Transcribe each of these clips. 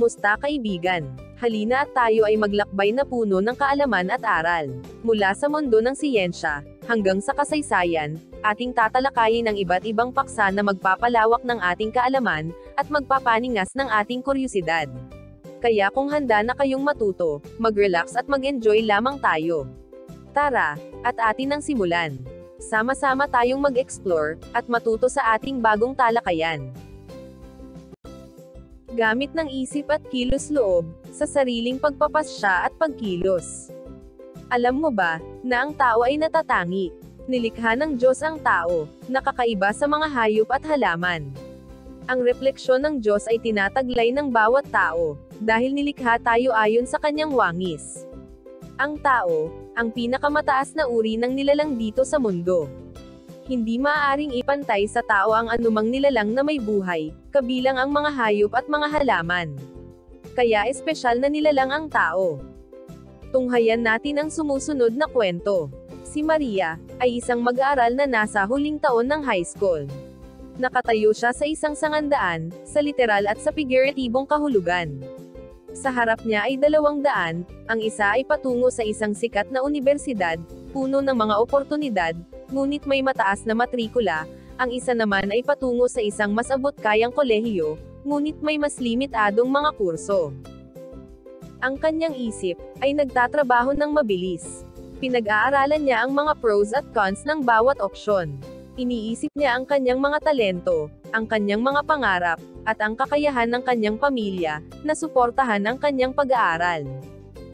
Kumusta kaibigan? Halina at tayo ay maglakbay na puno ng kaalaman at aral. Mula sa mundo ng siyensya, hanggang sa kasaysayan, ating tatalakayin ang iba't ibang paksa na magpapalawak ng ating kaalaman, at magpapaningas ng ating kuryosidad. Kaya kung handa na kayong matuto, mag-relax at mag-enjoy lamang tayo. Tara, at atin ang simulan. Sama-sama tayong mag-explore, at matuto sa ating bagong talakayan. Gamit ng isip at kilos-loob, sa sariling pagpapasya at pagkilos. Alam mo ba, na ang tao ay natatangi? Nilikha ng Diyos ang tao, nakakaiba sa mga hayop at halaman. Ang refleksyon ng Diyos ay tinataglay ng bawat tao, dahil nilikha tayo ayon sa kanyang wangis. Ang tao, ang pinakamataas na uri ng nilalang dito sa mundo. Hindi maaaring ipantay sa tao ang anumang nilalang na may buhay, kabilang ang mga hayop at mga halaman. Kaya espesyal na nilalang ang tao. Tunghayan natin ang sumusunod na kwento. Si Maria, ay isang mag-aaral na nasa huling taon ng high school. Nakatayo siya sa isang sangandaan, sa literal at sa figuratibong kahulugan. Sa harap niya ay 200, ang isa ay patungo sa isang sikat na universidad, puno ng mga oportunidad, ngunit may mataas na matrikula, ang isa naman ay patungo sa isang mas abot-kayang kolehiyo, ngunit may mas limitadong mga kurso. Ang kanyang isip, ay nagtatrabaho ng mabilis. Pinag-aaralan niya ang mga pros at cons ng bawat opsyon. Iniisip niya ang kanyang mga talento, ang kanyang mga pangarap, at ang kakayahan ng kanyang pamilya, na suportahan ang kanyang pag-aaral.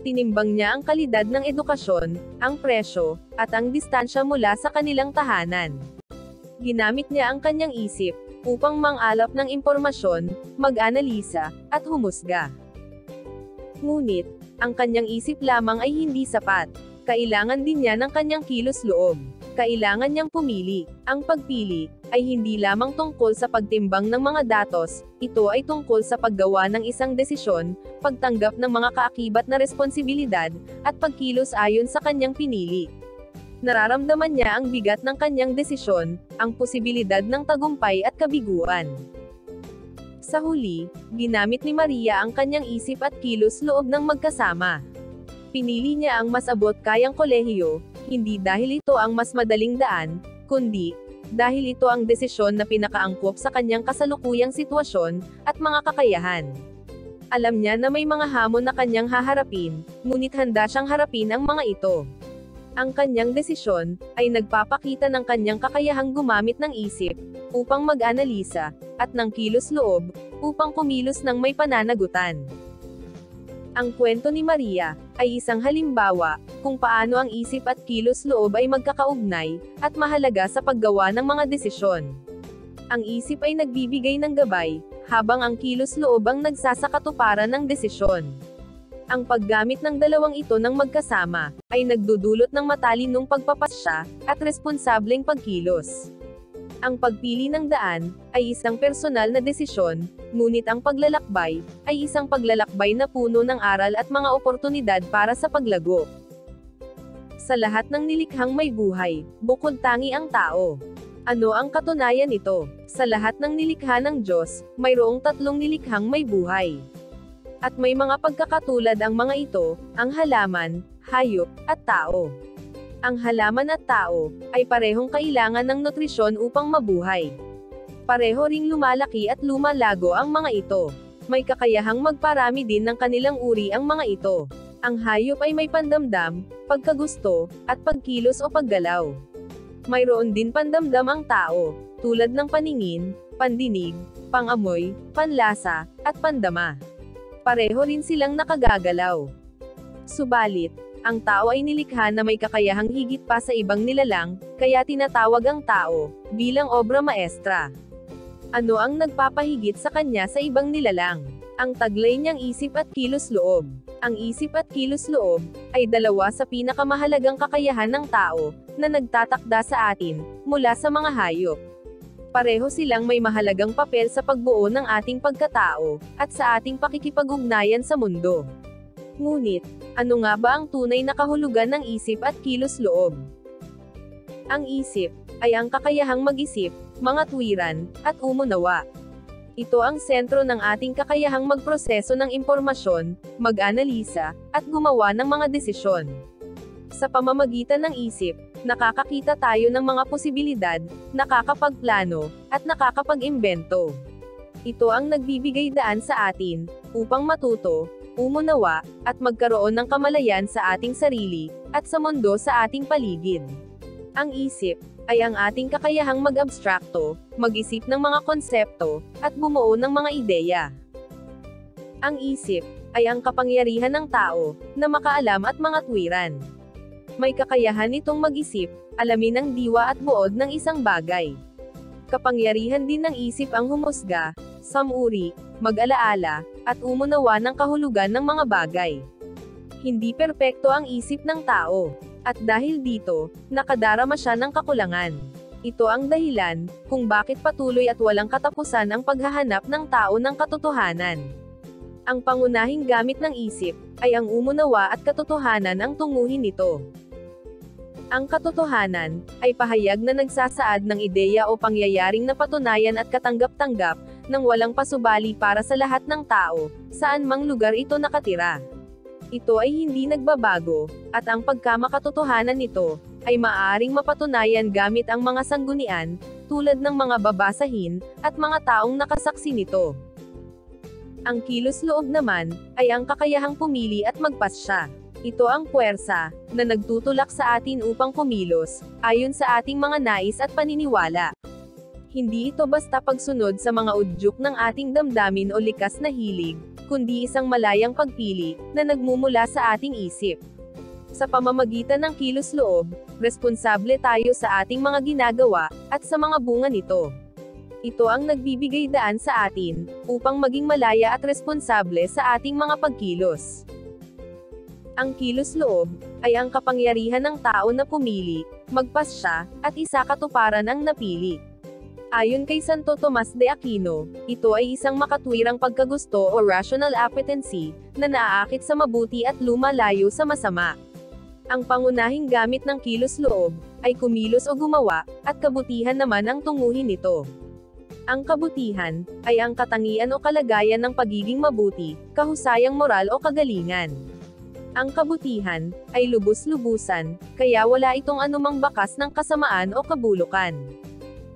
Tinimbang niya ang kalidad ng edukasyon, ang presyo, at ang distansya mula sa kanilang tahanan. Ginamit niya ang kanyang isip, upang mang-alap ng impormasyon, mag-analisa, at humusga. Ngunit, ang kanyang isip lamang ay hindi sapat. Kailangan din niya ng kanyang kilos-loob. Kailangan niyang pumili. Ang pagpili, ay hindi lamang tungkol sa pagtimbang ng mga datos, ito ay tungkol sa paggawa ng isang desisyon, pagtanggap ng mga kaakibat na responsibilidad, at pagkilos ayon sa kanyang pinili. Nararamdaman niya ang bigat ng kanyang desisyon, ang posibilidad ng tagumpay at kabiguan. Sa huli, ginamit ni Maria ang kanyang isip at kilos-loob ng magkasama. Pinili niya ang mas abot-kayang kolehiyo, hindi dahil ito ang mas madaling daan, kundi, dahil ito ang desisyon na pinakaangkop sa kanyang kasalukuyang sitwasyon, at mga kakayahan. Alam niya na may mga hamon na kanyang haharapin, ngunit handa siyang harapin ang mga ito. Ang kanyang desisyon, ay nagpapakita ng kanyang kakayahang gumamit ng isip, upang mag-analisa, at ng kilos-loob, upang kumilos ng may pananagutan. Ang kwento ni Maria, ay isang halimbawa, kung paano ang isip at kilos-loob ay magkakaugnay, at mahalaga sa paggawa ng mga desisyon. Ang isip ay nagbibigay ng gabay, habang ang kilos-loob ang nagsasakatuparan ng desisyon. Ang paggamit ng dalawang ito ng magkasama, ay nagdudulot ng matalinong pagpapasya, at responsableng pagkilos. Ang pagpili ng daan, ay isang personal na desisyon, ngunit ang paglalakbay, ay isang paglalakbay na puno ng aral at mga oportunidad para sa paglago. Sa lahat ng nilikhang may buhay, bukod tangi ang tao. Ano ang katunayan nito? Sa lahat ng nilikha ng Diyos, mayroong 3 nilikhang may buhay. At may mga pagkakatulad ang mga ito, ang halaman, hayop, at tao. Ang halaman at tao, ay parehong kailangan ng nutrisyon upang mabuhay. Pareho ring lumalaki at lumalago ang mga ito. May kakayahang magparami din ng kanilang uri ang mga ito. Ang hayop ay may pandamdam, pagkagusto, at pagkilos o paggalaw. Mayroon din pandamdam ang tao, tulad ng paningin, pandinig, pangamoy, panlasa, at pandama. Pareho rin silang nakagagalaw. Subalit, ang tao ay nilikha na may kakayahang higit pa sa ibang nilalang, kaya tinatawag ang tao bilang obra maestra. Ano ang nagpapahigit sa kanya sa ibang nilalang? Ang taglay niyang isip at kilos-loob. Ang isip at kilos-loob, ay 2 sa pinakamahalagang kakayahan ng tao, na nagtatakda sa atin, mula sa mga hayop. Pareho silang may mahalagang papel sa pagbuo ng ating pagkatao, at sa ating pakikipag-ugnayan sa mundo. Ngunit, ano nga ba ang tunay na kahulugan ng isip at kilos-loob? Ang isip, ay ang kakayahang mag-isip, mga tuwiran, at umunawa. Ito ang sentro ng ating kakayahang magproseso ng impormasyon, mag-analisa, at gumawa ng mga desisyon. Sa pamamagitan ng isip, nakakakita tayo ng mga posibilidad, nakakapagplano, at nakakapag-imbento. Ito ang nagbibigay daan sa atin, upang matuto, umunawa, at magkaroon ng kamalayan sa ating sarili, at sa mundo sa ating paligid. Ang isip ay ang ating kakayahang mag-abstrakto, mag-isip ng mga konsepto, at bumuo ng mga ideya. Ang isip ay ang kapangyarihan ng tao na makaalam at mga tuwiran. May kakayahan itong mag-isip, alamin ang diwa at buod ng isang bagay. Kapangyarihan din ng isip ang humusga, samuri, mag-alaala, at umunawa ng kahulugan ng mga bagay. Hindi perpekto ang isip ng tao. At dahil dito, nakadarama siya ng kakulangan. Ito ang dahilan, kung bakit patuloy at walang katapusan ang paghahanap ng tao ng katotohanan. Ang pangunahing gamit ng isip, ay ang umunawa at katotohanan ang tunguhin nito. Ang katotohanan, ay pahayag na nagsasaad ng ideya o pangyayaring napatunayan at katanggap-tanggap, nang walang pasubali para sa lahat ng tao, saan mang lugar ito nakatira. Ito ay hindi nagbabago, at ang pagkamakatotohanan nito, ay maaaring mapatunayan gamit ang mga sanggunian, tulad ng mga babasahin, at mga taong nakasaksi nito. Ang kilos-loob naman, ay ang kakayahang pumili at magpasya. Ito ang puwersa, na nagtutulak sa atin upang kumilos, ayon sa ating mga nais at paniniwala. Hindi ito basta pagsunod sa mga udyok ng ating damdamin o likas na hilig, kundi isang malayang pagpili, na nagmumula sa ating isip. Sa pamamagitan ng kilos-loob, responsable tayo sa ating mga ginagawa, at sa mga bunga nito. Ito ang nagbibigay daan sa atin, upang maging malaya at responsable sa ating mga pagkilos. Ang kilos-loob, ay ang kapangyarihan ng tao na pumili, magpasya, at isakatuparan ang napili. Ayon kay Santo Tomas de Aquino, ito ay isang makatwirang pagkagusto o rational appetency, na naaakit sa mabuti at lumalayo sa masama. Ang pangunahing gamit ng kilos-loob, ay kumilos o gumawa, at kabutihan naman ang tunguhin nito. Ang kabutihan, ay ang katangian o kalagayan ng pagiging mabuti, kahusayang moral o kagalingan. Ang kabutihan, ay lubos-lubusan, kaya wala itong anumang bakas ng kasamaan o kabulukan.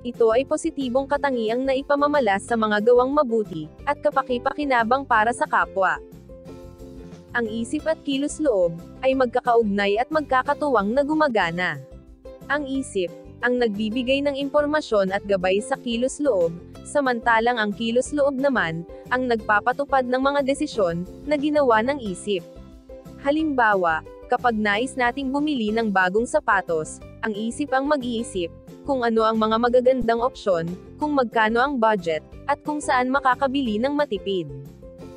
Ito ay positibong katangiang na ipamamalas sa mga gawang mabuti, at kapaki-pakinabang para sa kapwa. Ang isip at kilos-loob, ay magkakaugnay at magkakatuwang na gumagana. Ang isip, ang nagbibigay ng impormasyon at gabay sa kilos-loob, samantalang ang kilos-loob naman, ang nagpapatupad ng mga desisyon, na ginawa ng isip. Halimbawa, kapag nais nating bumili ng bagong sapatos, ang isip ang mag-iisip, kung ano ang mga magagandang opsyon, kung magkano ang budget, at kung saan makakabili ng matipid.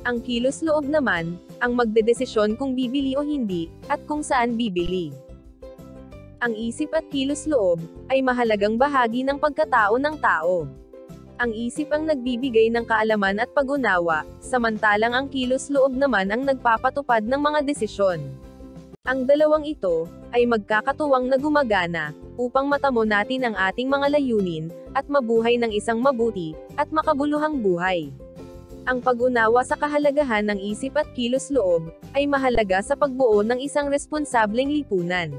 Ang kilos-loob naman, ang magdedesisyon kung bibili o hindi, at kung saan bibili. Ang isip at kilos-loob, ay mahalagang bahagi ng pagkatao ng tao. Ang isip ang nagbibigay ng kaalaman at pag-unawa, samantalang ang kilos-loob naman ang nagpapatupad ng mga desisyon. Ang dalawang ito, ay magkakatuwang na gumagana, upang matamo natin ang ating mga layunin, at mabuhay ng isang mabuti, at makabuluhang buhay. Ang pag-unawa sa kahalagahan ng isip at kilos-loob, ay mahalaga sa pagbuo ng isang responsableng lipunan.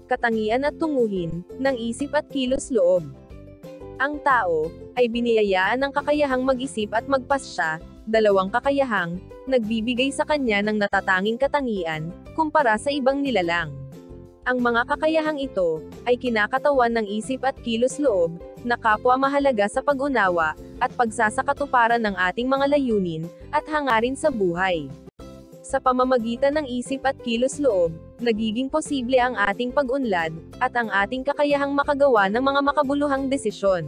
Katangian at tunguhin, ng isip at kilos-loob. Ang tao, ay biniyayaan ng kakayahang mag-isip at magpasya, dalawang kakayahang, nagbibigay sa kanya ng natatanging katangian, kumpara sa ibang nilalang. Ang mga kakayahang ito, ay kinakatawan ng isip at kilos-loob, na kapwa mahalaga sa pag-unawa, at pagsasakatuparan ng ating mga layunin, at hangarin sa buhay. Sa pamamagitan ng isip at kilos-loob, nagiging posible ang ating pag-unlad, at ang ating kakayahang makagawa ng mga makabuluhang desisyon.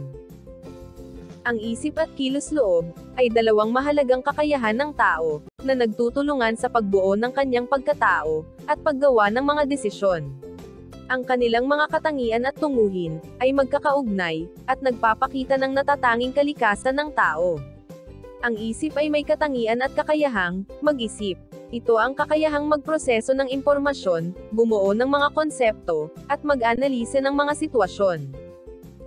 Ang isip at kilos-loob, ay dalawang mahalagang kakayahan ng tao, na nagtutulungan sa pagbuo ng kanyang pagkatao, at paggawa ng mga desisyon. Ang kanilang mga katangian at tunguhin, ay magkakaugnay, at nagpapakita ng natatanging kalikasan ng tao. Ang isip ay may katangian at kakayahang mag-isip. Ito ang kakayahang magproseso ng impormasyon, bumuo ng mga konsepto, at mag-analise ng mga sitwasyon.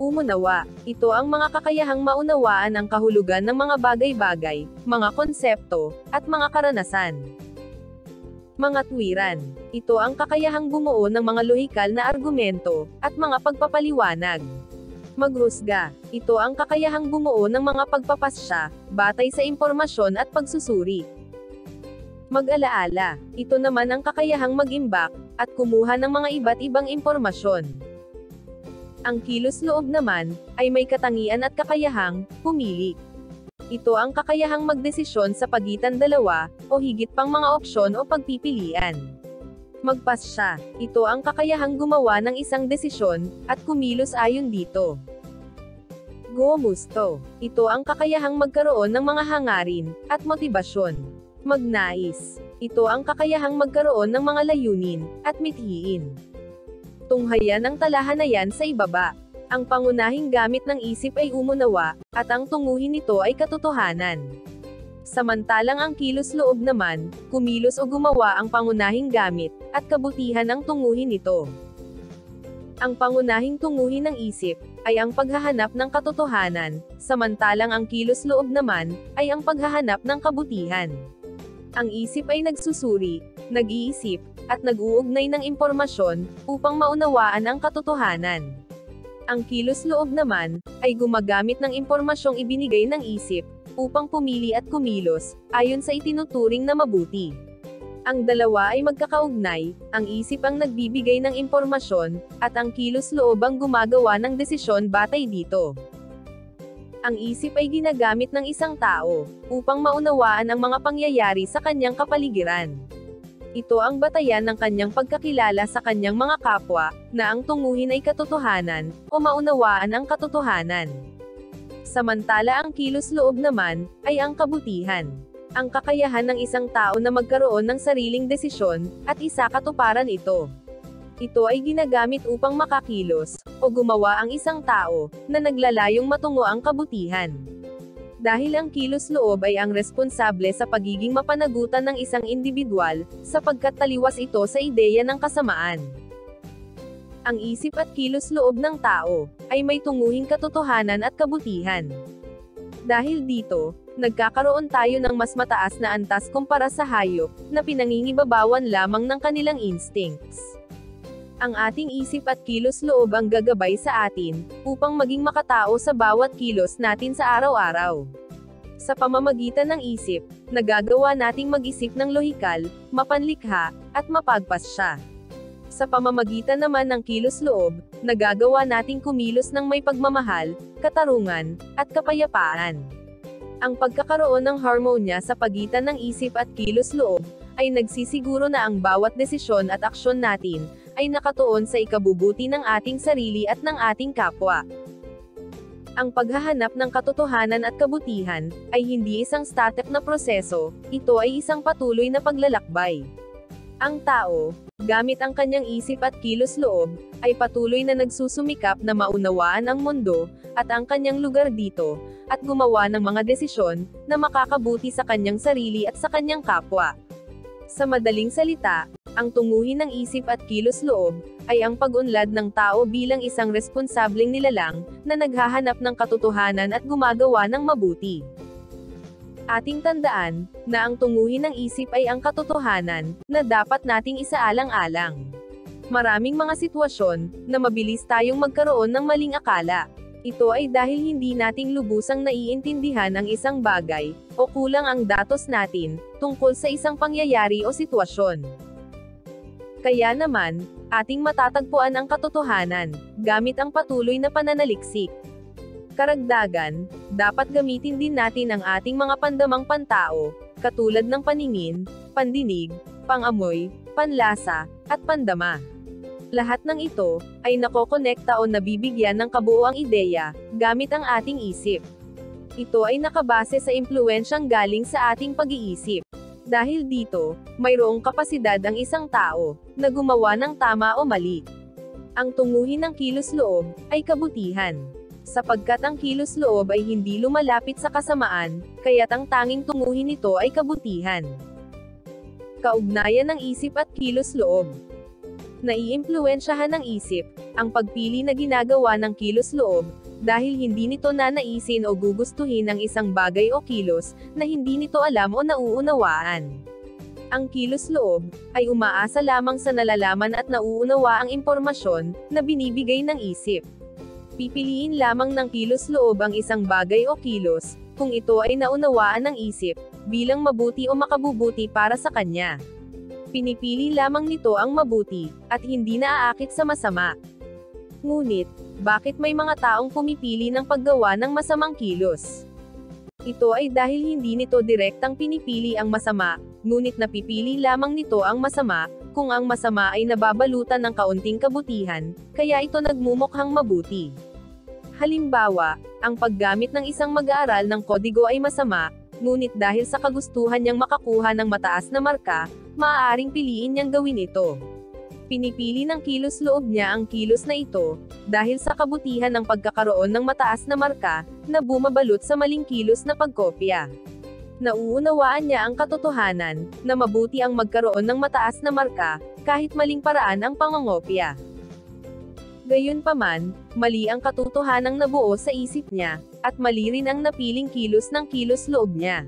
Umunawa. Ito ang mga kakayahang maunawaan ang kahulugan ng mga bagay-bagay, mga konsepto, at mga karanasan. Mga tuwiran. Ito ang kakayahang bumuo ng mga lohikal na argumento, at mga pagpapaliwanag. Maghusga. Ito ang kakayahang bumuo ng mga pagpapasya, batay sa impormasyon at pagsusuri. Mag-alaala. Ito naman ang kakayahang mag-imbak, at kumuha ng mga iba't ibang impormasyon. Ang kilos-loob naman, ay may katangian at kakayahang pumili. Ito ang kakayahang magdesisyon sa pagitan dalawa, o higit pang mga opsyon o pagpipilian. Magpasya. Ito ang kakayahang gumawa ng isang desisyon, at kumilos ayon dito. Gumusto. Ito ang kakayahang magkaroon ng mga hangarin, at motibasyon. Magnais. Ito ang kakayahang magkaroon ng mga layunin, at mithiin. Tunghayan ang talahanayan sa ibaba. Ang pangunahing gamit ng isip ay umunawa, at ang tunguhin nito ay katotohanan. Samantalang ang kilos-loob naman, kumilos o gumawa ang pangunahing gamit, at kabutihan ang tunguhin nito. Ang pangunahing tunguhin ng isip, ay ang paghahanap ng katotohanan, samantalang ang kilos-loob naman, ay ang paghahanap ng kabutihan. Ang isip ay nagsusuri, nag-iisip, at nag-uugnay ng impormasyon, upang maunawaan ang katotohanan. Ang kilos-loob naman, ay gumagamit ng impormasyong ibinigay ng isip, upang pumili at kumilos, ayon sa itinuturing na mabuti. Ang dalawa ay magkakaugnay, ang isip ang nagbibigay ng impormasyon, at ang kilos-loob ang gumagawa ng desisyon batay dito. Ang isip ay ginagamit ng isang tao, upang maunawaan ang mga pangyayari sa kanyang kapaligiran. Ito ang batayan ng kanyang pagkakilala sa kanyang mga kapwa, na ang tunguhin ay katotohanan, o maunawaan ang katotohanan. Samantala ang kilos-loob naman, ay ang kabutihan. Ang kakayahan ng isang tao na magkaroon ng sariling desisyon, at isakatuparan ito. Ito ay ginagamit upang makakilos, o gumawa ang isang tao, na naglalayong matungo ang kabutihan. Dahil ang kilos-loob ay ang responsable sa pagiging mapanagutan ng isang individual, sapagkat taliwas ito sa ideya ng kasamaan. Ang isip at kilos-loob ng tao, ay may tunguhing katotohanan at kabutihan. Dahil dito, nagkakaroon tayo ng mas mataas na antas kumpara sa hayop, na pinangingibabawan lamang ng kanilang instincts. Ang ating isip at kilos-loob ang gagabay sa atin, upang maging makatao sa bawat kilos natin sa araw-araw. Sa pamamagitan ng isip, nagagawa nating mag-isip ng lohikal, mapanlikha, at mapagpasya. Sa pamamagitan naman ng kilos-loob, nagagawa nating kumilos ng may pagmamahal, katarungan, at kapayapaan. Ang pagkakaroon ng harmonya sa pagitan ng isip at kilos-loob, ay nagsisiguro na ang bawat desisyon at aksyon natin, ay nakatuon sa ikabubuti ng ating sarili at ng ating kapwa. Ang paghahanap ng katotohanan at kabutihan, ay hindi isang static na proseso, ito ay isang patuloy na paglalakbay. Ang tao, gamit ang kanyang isip at kilos-loob, ay patuloy na nagsusumikap na maunawaan ang mundo, at ang kanyang lugar dito, at gumawa ng mga desisyon, na makakabuti sa kanyang sarili at sa kanyang kapwa. Sa madaling salita, ang tunguhin ng isip at kilos-loob, ay ang pag-unlad ng tao bilang isang responsableng nilalang, na naghahanap ng katotohanan at gumagawa ng mabuti. Ating tandaan, na ang tunguhin ng isip ay ang katotohanan, na dapat nating isaalang-alang. Maraming mga sitwasyon, na mabilis tayong magkaroon ng maling akala. Ito ay dahil hindi nating lubusang naiintindihan ang isang bagay, o kulang ang datos natin, tungkol sa isang pangyayari o sitwasyon. Kaya naman, ating matatagpuan ang katotohanan, gamit ang patuloy na pananaliksik. Karagdagan, dapat gamitin din natin ang ating mga pandamang pantao, katulad ng paningin, pandinig, pangamoy, panlasa, at pandama. Lahat ng ito, ay nakokonekta o nabibigyan ng kabuuang ideya, gamit ang ating isip. Ito ay nakabase sa impluwensyang galing sa ating pag-iisip. Dahil dito, mayroong kapasidad ang isang tao, na gumawa ng tama o mali. Ang tunguhin ng kilos-loob, ay kabutihan. Sapagkat ang kilos-loob ay hindi lumalapit sa kasamaan, kaya't ang tanging tunguhin nito ay kabutihan. Kaugnayan ng isip at kilos-loob. Naiimpluwensyahan ng isip, ang pagpili na ginagawa ng kilos-loob, dahil hindi nito nanaisin o gugustuhin ang isang bagay o kilos, na hindi nito alam o nauunawaan. Ang kilos-loob, ay umaasa lamang sa nalalaman at nauunawa ang impormasyon, na binibigay ng isip. Pipiliin lamang ng kilos-loob ang isang bagay o kilos, kung ito ay naunawaan ng isip, bilang mabuti o makabubuti para sa kanya. Pinipili lamang nito ang mabuti, at hindi naaakit sa masama. Ngunit, bakit may mga taong pumipili ng paggawa ng masamang kilos? Ito ay dahil hindi nito direktang pinipili ang masama, ngunit napipili lamang nito ang masama, kung ang masama ay nababalutan ng kaunting kabutihan, kaya ito nagmumukhang mabuti. Halimbawa, ang paggamit ng isang mag-aaral ng kodigo ay masama, ngunit dahil sa kagustuhan niyang makakuha ng mataas na marka, maaaring piliin niyang gawin ito. Pinipili ng kilos-loob niya ang kilos na ito, dahil sa kabutihan ng pagkakaroon ng mataas na marka, na bumabalot sa maling kilos na pagkopya. Nauunawaan niya ang katotohanan, na mabuti ang magkaroon ng mataas na marka, kahit maling paraan ang pangongopya. Gayunpaman, mali ang katotohanang nabuo sa isip niya, at mali rin ang napiling kilos ng kilos-loob niya.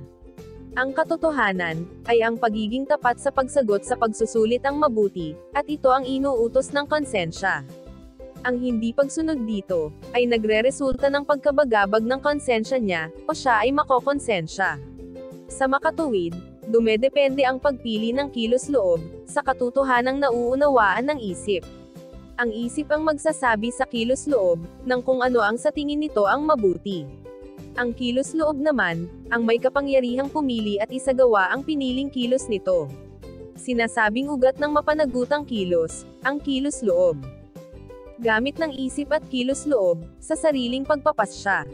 Ang katotohanan, ay ang pagiging tapat sa pagsagot sa pagsusulit ang mabuti, at ito ang inuutos ng konsensya. Ang hindi pagsunod dito, ay nagreresulta ng pagkabagabag ng konsensya niya, o siya ay makokonsensya. Sa makatuwid, dumedepende ang pagpili ng kilos-loob, sa katotohanang nauunawaan ng isip. Ang isip ang magsasabi sa kilos-loob, ng kung ano ang sa tingin nito ang mabuti. Ang kilos-loob naman, ang may kapangyarihang pumili at isagawa ang piniling kilos nito. Sinasabing ugat ng mapanagutang kilos, ang kilos-loob. Gamit ng isip at kilos-loob, sa sariling pagpapasya.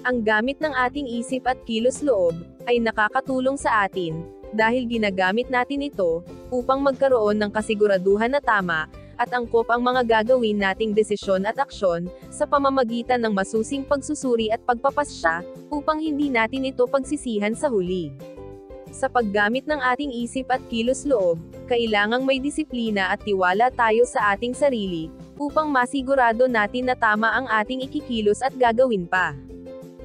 Ang gamit ng ating isip at kilos-loob, ay nakakatulong sa atin, dahil ginagamit natin ito, upang magkaroon ng kasiguraduhan na tama, at angkop ang mga gagawin nating desisyon at aksyon, sa pamamagitan ng masusing pagsusuri at pagpapasya, upang hindi natin ito pagsisihan sa huli. Sa paggamit ng ating isip at kilos-loob, kailangang may disiplina at tiwala tayo sa ating sarili, upang masigurado natin na tama ang ating ikikilos at gagawin pa.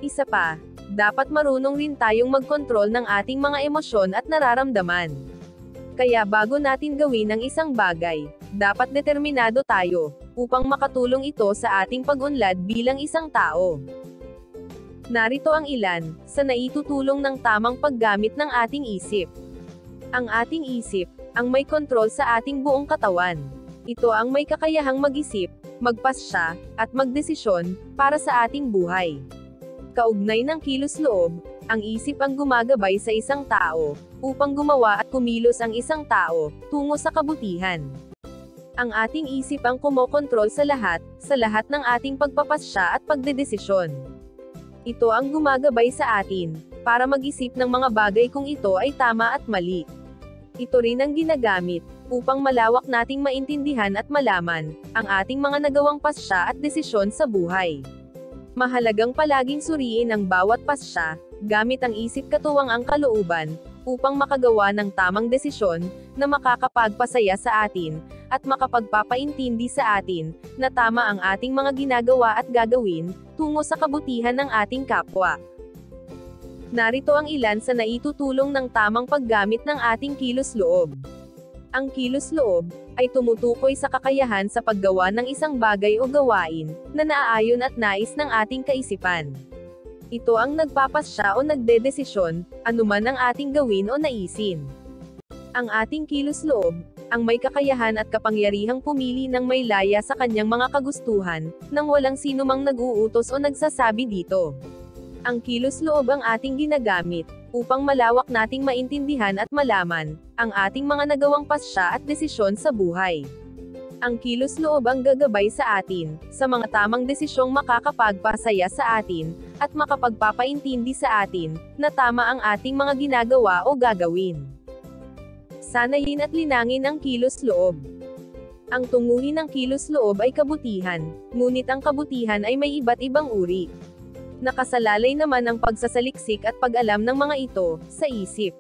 Isa pa, dapat marunong rin tayong magkontrol ng ating mga emosyon at nararamdaman. Kaya bago natin gawin ang isang bagay, dapat determinado tayo, upang makatulong ito sa ating pag-unlad bilang isang tao. Narito ang ilan, sa naitutulong ng tamang paggamit ng ating isip. Ang ating isip, ang may kontrol sa ating buong katawan. Ito ang may kakayahang mag-isip, magpasya, at magdesisyon, para sa ating buhay. Kaugnay ng kilos-loob, ang isip ang gumagabay sa isang tao, upang gumawa at kumilos ang isang tao, tungo sa kabutihan. Ang ating isip ang kumokontrol sa lahat ng ating pagpapasya at pagdedesisyon. Ito ang gumagabay sa atin, para mag-isip ng mga bagay kung ito ay tama at mali. Ito rin ang ginagamit, upang malawak nating maintindihan at malaman, ang ating mga nagawang pasya at desisyon sa buhay. Mahalagang palaging suriin ang bawat pasya, gamit ang isip katuwang ang kalooban, upang makagawa ng tamang desisyon, na makakapagpasaya sa atin, at makapagpapaintindi sa atin, na tama ang ating mga ginagawa at gagawin, tungo sa kabutihan ng ating kapwa. Narito ang ilan sa naitutulong ng tamang paggamit ng ating kilos-loob. Ang kilos-loob, ay tumutukoy sa kakayahan sa paggawa ng isang bagay o gawain, na naaayon at nais ng ating kaisipan. Ito ang nagpapasya o nagdedesisyon, anuman ang ating gawin o naisin. Ang ating kilos-loob, ang may kakayahan at kapangyarihang pumili ng may laya sa kanyang mga kagustuhan, nang walang sinumang nag-uutos o nagsasabi dito. Ang kilos-loob ang ating ginagamit, upang malawak nating maintindihan at malaman, ang ating mga nagawang pasya at desisyon sa buhay. Ang kilos-loob ang gagabay sa atin, sa mga tamang desisyong makakapagpasaya sa atin, at makapagpapaintindi sa atin, na tama ang ating mga ginagawa o gagawin. Sanayin at linangin ang kilos-loob. Ang tunguhin ng kilos-loob ay kabutihan, ngunit ang kabutihan ay may iba't ibang uri. Nakasalalay naman ang pagsasaliksik at pag-alam ng mga ito, sa isip.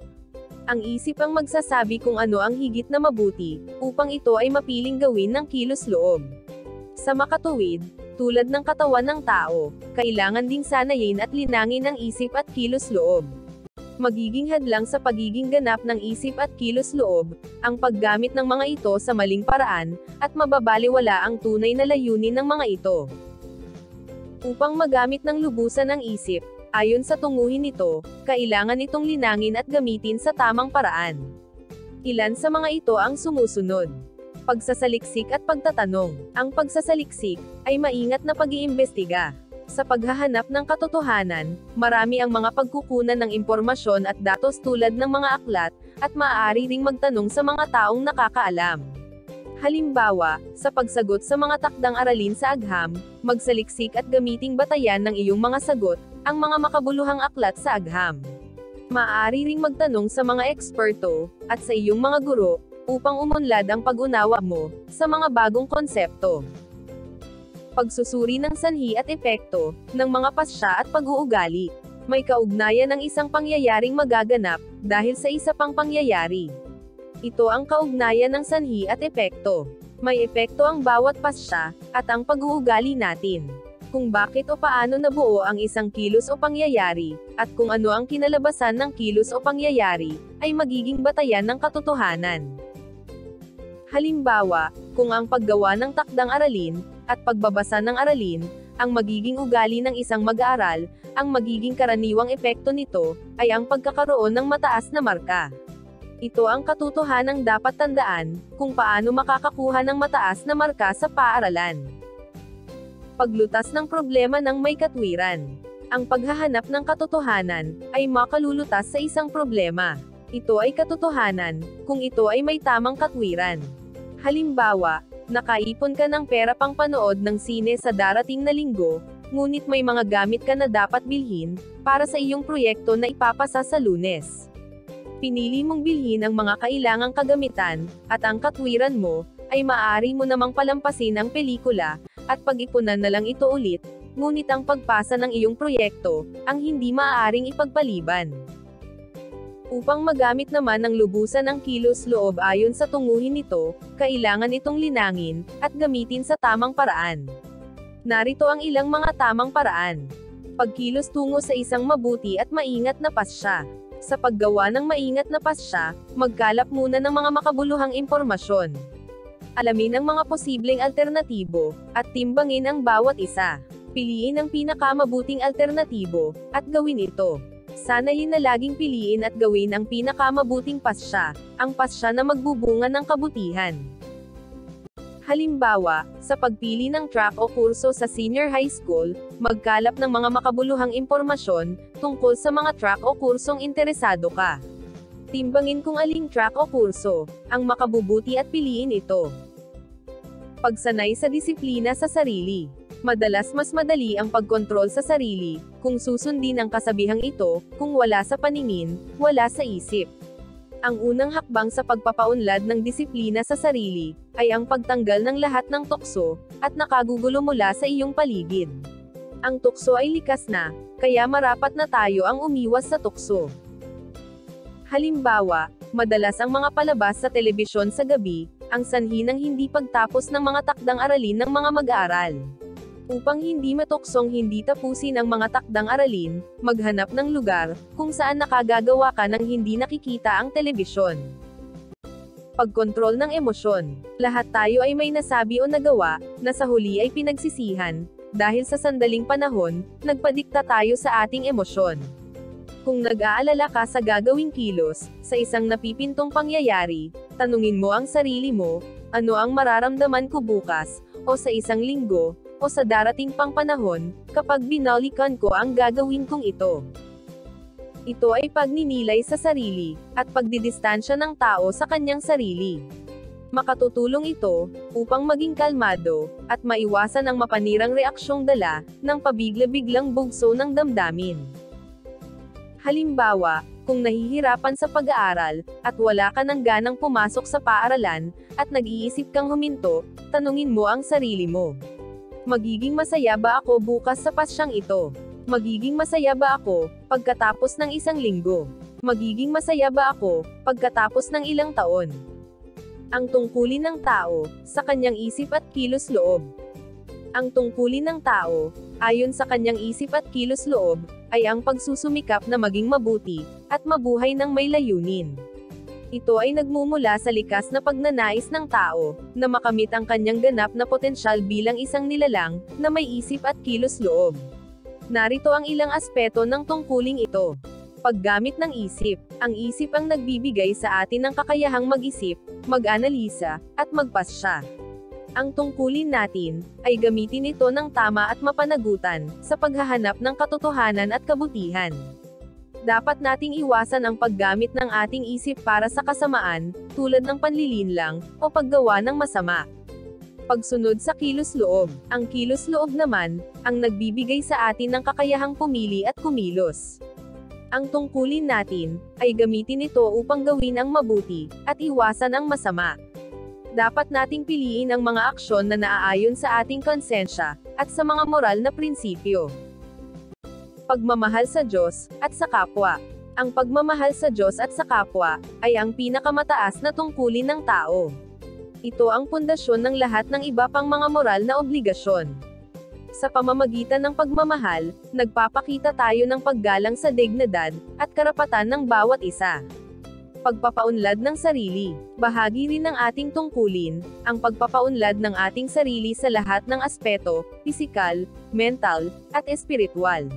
Ang isip ang magsasabi kung ano ang higit na mabuti, upang ito ay mapiling gawin ng kilos-loob. Sa makatuwid, tulad ng katawan ng tao, kailangan ding sanayin at linangin ang isip at kilos-loob. Magiging hadlang sa pagiging ganap ng isip at kilos-loob, ang paggamit ng mga ito sa maling paraan, at mababaliwala ang tunay na layunin ng mga ito. Upang magamit ng lubusan ang isip, ayon sa tunguhin nito, kailangan itong linangin at gamitin sa tamang paraan. Ilan sa mga ito ang sumusunod. Pagsasaliksik at pagtatanong. Ang pagsasaliksik ay maingat na pag-iimbestiga. Sa paghahanap ng katotohanan, marami ang mga pagkukunan ng impormasyon at datos tulad ng mga aklat, at maaari ring magtanong sa mga taong nakakaalam. Halimbawa, sa pagsagot sa mga takdang aralin sa agham, magsaliksik at gamiting batayan ng iyong mga sagot, ang mga makabuluhang aklat sa agham. Maaari ring magtanong sa mga eksperto, at sa iyong mga guro, upang umunlad ang pag-unawa mo sa mga bagong konsepto. Pagsusuri ng sanhi at epekto ng mga pasya at pag-uugali. May kaugnayan ng isang pangyayaring magaganap dahil sa isa pang pangyayari. Ito ang kaugnayan ng sanhi at epekto. May epekto ang bawat pasya at ang pag-uugali natin. Kung bakit o paano nabuo ang isang kilos o pangyayari, at kung ano ang kinalabasan ng kilos o pangyayari, ay magiging batayan ng katotohanan. Halimbawa, kung ang paggawa ng takdang aralin, at pagbabasa ng aralin, ang magiging ugali ng isang mag-aaral, ang magiging karaniwang epekto nito, ay ang pagkakaroon ng mataas na marka. Ito ang katotohanang dapat tandaan, kung paano makakakuha ng mataas na marka sa paaralan. Paglutas ng problema ng may katwiran. Ang paghahanap ng katotohanan, ay makalulutas sa isang problema. Ito ay katotohanan, kung ito ay may tamang katwiran. Halimbawa, nakaipon ka ng pera pang panood ng sine sa darating na linggo, ngunit may mga gamit ka na dapat bilhin, para sa iyong proyekto na ipapasa sa Lunes. Pinili mong bilhin ang mga kailangang kagamitan, at ang katwiran mo, ay maaari mo namang palampasin ang pelikula, at pag-ipunan na lang ito ulit, ngunit ang pagpasa ng iyong proyekto, ang hindi maaaring ipagpaliban. Upang magamit naman ng lubusan ang kilos-loob ayon sa tunguhin nito, kailangan itong linangin, at gamitin sa tamang paraan. Narito ang ilang mga tamang paraan. Pagkilos tungo sa isang mabuti at maingat na pasya. Sa paggawa ng maingat na pasya, magkalap muna ng mga makabuluhang impormasyon. Alamin ang mga posibleng alternatibo, at timbangin ang bawat isa. Piliin ang pinakamabuting alternatibo, at gawin ito. Sanayin na laging piliin at gawin ang pinakamabuting pasya, ang pasya na magbubunga ng kabutihan. Halimbawa, sa pagpili ng track o kurso sa senior high school, magkalap ng mga makabuluhang impormasyon tungkol sa mga track o kursong interesado ka. Timbangin kung aling track o kurso ang makabubuti at piliin ito. Pagsanay sa disiplina sa sarili. Madalas mas madali ang pagkontrol sa sarili, kung susundin ang kasabihang ito, kung wala sa paningin, wala sa isip. Ang unang hakbang sa pagpapaunlad ng disiplina sa sarili, ay ang pagtanggal ng lahat ng tukso, at nakagugulo mula sa iyong paligid. Ang tukso ay likas na, kaya marapat na tayo ang umiwas sa tukso. Halimbawa, madalas ang mga palabas sa telebisyon sa gabi, ang sanhi ng hindi pagtapos ng mga takdang aralin ng mga mag-aaral. Upang hindi matuksong hindi tapusin ang mga takdang aralin, maghanap ng lugar kung saan nakagagawa ka ng hindi nakikita ang telebisyon. Pagkontrol ng emosyon. Lahat tayo ay may nasabi o nagawa na sa huli ay pinagsisihan, dahil sa sandaling panahon, nagpadikta tayo sa ating emosyon. Kung nag-aalala ka sa gagawing kilos, sa isang napipintong pangyayari, tanungin mo ang sarili mo, ano ang mararamdaman ko bukas, o sa isang linggo, o sa darating pang panahon, kapag binalikan ko ang gagawin kong ito. Ito ay pagninilay sa sarili, at pagdidistansya ng tao sa kanyang sarili. Makatutulong ito, upang maging kalmado, at maiwasan ang mapanirang reaksyong dala, ng pabigla-biglang bugso ng damdamin. Halimbawa, kung nahihirapan sa pag-aaral, at wala ka ng ganang pumasok sa paaralan, at nag-iisip kang huminto, tanungin mo ang sarili mo. Magiging masaya ba ako bukas sa pasyang ito? Magiging masaya ba ako, pagkatapos ng isang linggo? Magiging masaya ba ako, pagkatapos ng ilang taon? Ang tungkulin ng tao, sa kanyang isip at kilos-loob. Ang tungkulin ng tao, ayon sa kanyang isip at kilos-loob, ay ang pagsusumikap na maging mabuti, at mabuhay ng may layunin. Ito ay nagmumula sa likas na pagnanais ng tao, na makamit ang kanyang ganap na potensyal bilang isang nilalang, na may isip at kilos-loob. Narito ang ilang aspeto ng tungkuling ito. Paggamit ng isip. Ang isip ang nagbibigay sa atin ng kakayahang mag-isip, mag-analisa, at magpasya. Ang tungkulin natin, ay gamitin ito ng tama at mapanagutan, sa paghahanap ng katotohanan at kabutihan. Dapat nating iwasan ang paggamit ng ating isip para sa kasamaan, tulad ng panlilinlang, o paggawa ng masama. Pagsunod sa kilos-loob. Ang kilos-loob naman, ang nagbibigay sa atin ng kakayahang pumili at kumilos. Ang tungkulin natin, ay gamitin ito upang gawin ang mabuti, at iwasan ang masama. Dapat nating piliin ang mga aksyon na naaayon sa ating konsensya, at sa mga moral na prinsipyo. Pagmamahal sa Diyos, at sa kapwa. Ang pagmamahal sa Diyos at sa kapwa, ay ang pinakamataas na tungkulin ng tao. Ito ang pundasyon ng lahat ng iba pang mga moral na obligasyon. Sa pamamagitan ng pagmamahal, nagpapakita tayo ng paggalang sa dignidad, at karapatan ng bawat isa. Pagpapaunlad ng sarili. Bahagi rin ng ating tungkulin, ang pagpapaunlad ng ating sarili sa lahat ng aspeto, pisikal, mental, at espiritual.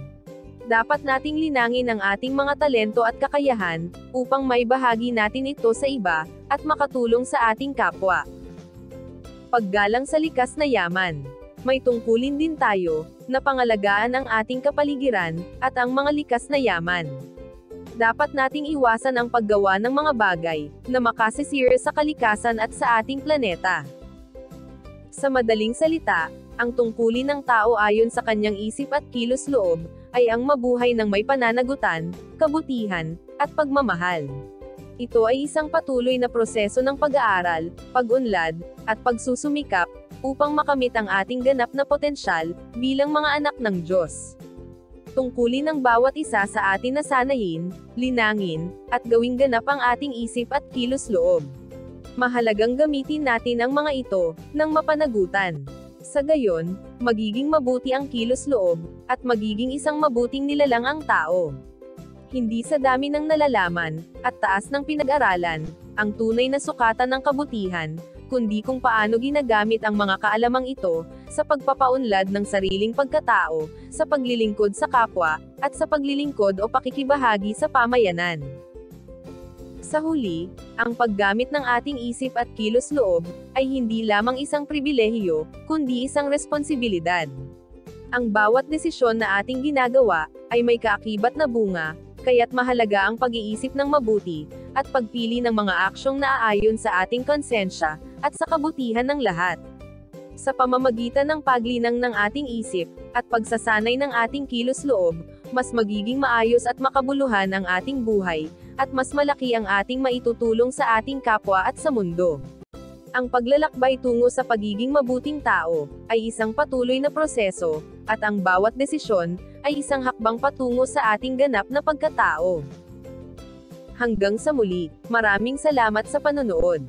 Dapat nating linangin ang ating mga talento at kakayahan, upang maibahagi natin ito sa iba, at makatulong sa ating kapwa. Paggalang sa likas na yaman. May tungkulin din tayo, na pangalagaan ang ating kapaligiran, at ang mga likas na yaman. Dapat nating iwasan ang paggawa ng mga bagay, na makasisira sa kalikasan at sa ating planeta. Sa madaling salita, ang tungkulin ng tao ayon sa kanyang isip at kilos-loob, ay ang mabuhay ng may pananagutan, kabutihan, at pagmamahal. Ito ay isang patuloy na proseso ng pag-aaral, pag-unlad, at pagsusumikap, upang makamit ang ating ganap na potensyal, bilang mga anak ng Diyos. Tungkulin ng bawat isa sa atin na sanayin, linangin, at gawing ganap ang ating isip at kilos-loob. Mahalagang gamitin natin ang mga ito, ng mapanagutan. Sa gayon, magiging mabuti ang kilos-loob, at magiging isang mabuting nilalang ang tao. Hindi sa dami ng nalalaman, at taas ng pinag-aralan, ang tunay na sukatan ng kabutihan, kundi kung paano ginagamit ang mga kaalamang ito, sa pagpapaunlad ng sariling pagkatao, sa paglilingkod sa kapwa, at sa paglilingkod o pakikibahagi sa pamayanan. Sa huli, ang paggamit ng ating isip at kilos-loob, ay hindi lamang isang pribilehiyo, kundi isang responsibilidad. Ang bawat desisyon na ating ginagawa, ay may kaakibat na bunga, kaya't mahalaga ang pag-iisip ng mabuti, at pagpili ng mga aksyong naaayon sa ating konsensya, at sa kabutihan ng lahat. Sa pamamagitan ng paglinang ng ating isip, at pagsasanay ng ating kilos-loob, mas magiging maayos at makabuluhan ang ating buhay, at mas malaki ang ating maitutulong sa ating kapwa at sa mundo. Ang paglalakbay tungo sa pagiging mabuting tao, ay isang patuloy na proseso, at ang bawat desisyon, ay isang hakbang patungo sa ating ganap na pagkatao. Hanggang sa muli, maraming salamat sa panonood.